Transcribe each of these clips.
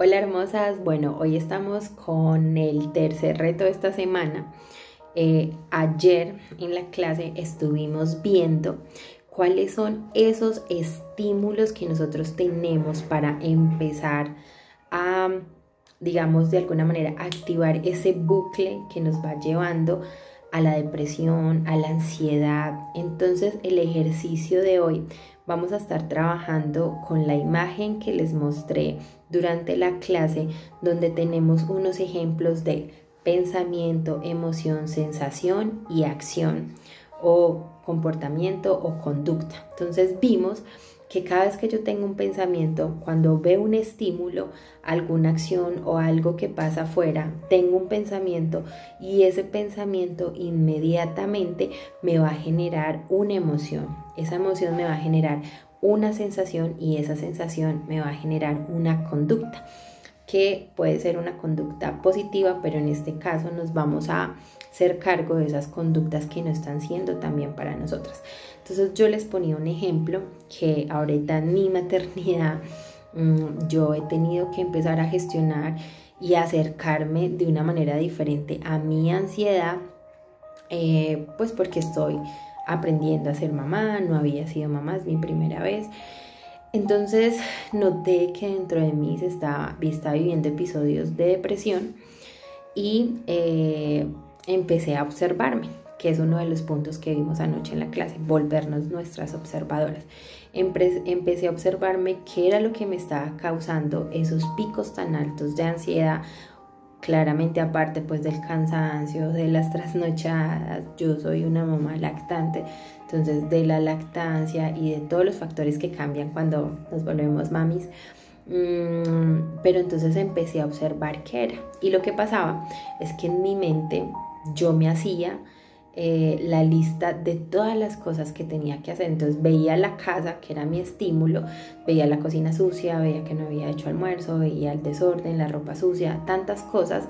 Hola hermosas, bueno, hoy estamos con el tercer reto de esta semana. Ayer en la clase estuvimos viendo cuáles son esos estímulos que nosotros tenemos para empezar a, digamos, de alguna manera activar ese bucle que nos va llevando a la depresión, a la ansiedad. Entonces el ejercicio de hoy vamos a estar trabajando con la imagen que les mostré durante la clase, donde tenemos unos ejemplos de pensamiento, emoción, sensación y acción, o comportamiento o conducta. Entonces vimos que cada vez que yo tengo un pensamiento, cuando veo un estímulo, alguna acción o algo que pasa afuera, tengo un pensamiento y ese pensamiento inmediatamente me va a generar una emoción. Esa emoción me va a generar una sensación y esa sensación me va a generar una conducta, que puede ser una conducta positiva, pero en este caso nos vamos a hacer cargo de esas conductas que no están siendo también para nosotras. Entonces yo les ponía un ejemplo que ahorita en mi maternidad yo he tenido que empezar a gestionar y acercarme de una manera diferente a mi ansiedad, pues porque estoy aprendiendo a ser mamá, no había sido mamá, es mi primera vez. Entonces noté que dentro de mí estaba viviendo episodios de depresión y empecé a observarme, que es uno de los puntos que vimos anoche en la clase, volvernos nuestras observadoras. Empecé a observarme qué era lo que me estaba causando esos picos tan altos de ansiedad. Claramente aparte pues del cansancio, de las trasnochadas, yo soy una mamá lactante, entonces de la lactancia y de todos los factores que cambian cuando nos volvemos mamis. Pero entonces empecé a observar qué era, y lo que pasaba es que en mi mente yo me hacía la lista de todas las cosas que tenía que hacer. Entonces veía la casa, que era mi estímulo, veía la cocina sucia, veía que no había hecho almuerzo, veía el desorden, la ropa sucia, tantas cosas.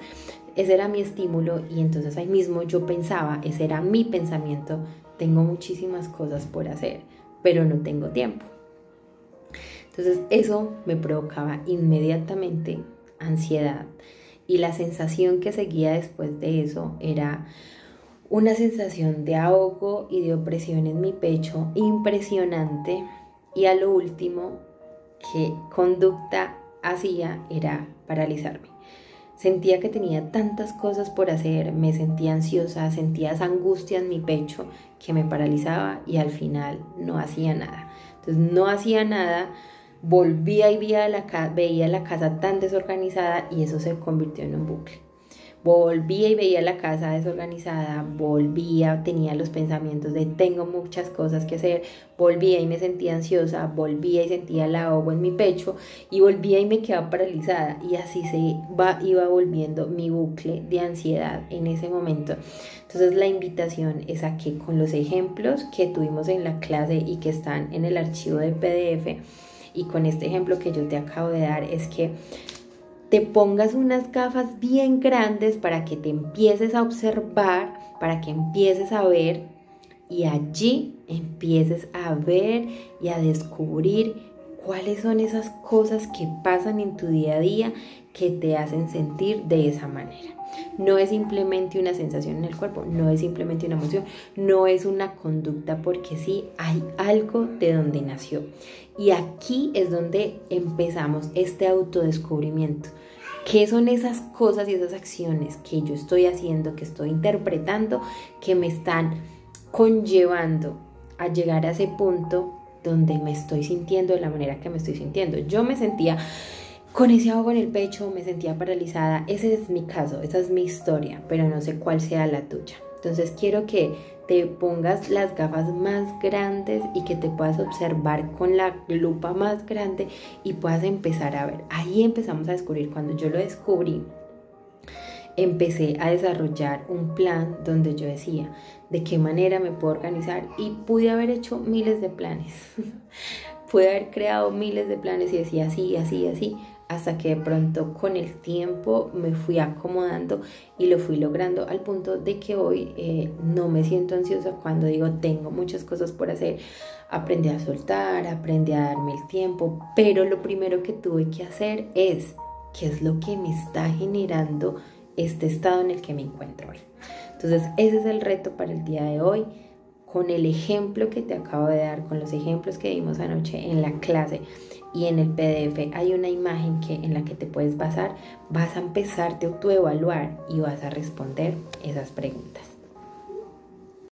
Ese era mi estímulo y entonces ahí mismo yo pensaba, ese era mi pensamiento: tengo muchísimas cosas por hacer, pero no tengo tiempo. Entonces eso me provocaba inmediatamente ansiedad, y la sensación que seguía después de eso era una sensación de ahogo y de opresión en mi pecho impresionante. Y a lo último, ¿qué conducta hacía? Era paralizarme. Sentía que tenía tantas cosas por hacer, me sentía ansiosa, sentía esa angustia en mi pecho que me paralizaba y al final no hacía nada. Entonces no hacía nada, volvía y veía la casa tan desorganizada y eso se convirtió en un bucle. Volvía y veía la casa desorganizada, tenía los pensamientos de tengo muchas cosas que hacer, volvía y me sentía ansiosa, volvía y sentía el ahogo en mi pecho y volvía y me quedaba paralizada, y así iba volviendo mi bucle de ansiedad en ese momento. Entonces la invitación es a que con los ejemplos que tuvimos en la clase y que están en el archivo de PDF, y con este ejemplo que yo te acabo de dar, es que te pongas unas gafas bien grandes para que te empieces a observar, para que empieces a ver, y allí empieces a ver y a descubrir cuáles son esas cosas que pasan en tu día a día que te hacen sentir de esa manera. No es simplemente una sensación en el cuerpo, no es simplemente una emoción, no es una conducta porque sí, hay algo de donde nació. Y aquí es donde empezamos este autodescubrimiento. ¿Qué son esas cosas y esas acciones que yo estoy haciendo, que estoy interpretando, que me están conllevando a llegar a ese punto donde me estoy sintiendo de la manera que me estoy sintiendo? Yo me sentía con ese ahogo en el pecho, me sentía paralizada. Ese es mi caso, esa es mi historia, pero no sé cuál sea la tuya. Entonces quiero que te pongas las gafas más grandes y que te puedas observar con la lupa más grande y puedas empezar a ver. Ahí empezamos a descubrir. Cuando yo lo descubrí, empecé a desarrollar un plan donde yo decía de qué manera me puedo organizar, y pude haber hecho miles de planes. Pude haber creado miles de planes y decía así, así, así, hasta que de pronto con el tiempo me fui acomodando y lo fui logrando al punto de que hoy no me siento ansiosa cuando digo tengo muchas cosas por hacer. Aprendí a soltar, aprendí a darme el tiempo, pero lo primero que tuve que hacer es qué es lo que me está generando este estado en el que me encuentro hoy. Entonces, ese es el reto para el día de hoy. Con el ejemplo que te acabo de dar, con los ejemplos que vimos anoche en la clase y en el PDF, hay una imagen en la que te puedes basar. Vas a empezarte a autoevaluar y vas a responder esas preguntas.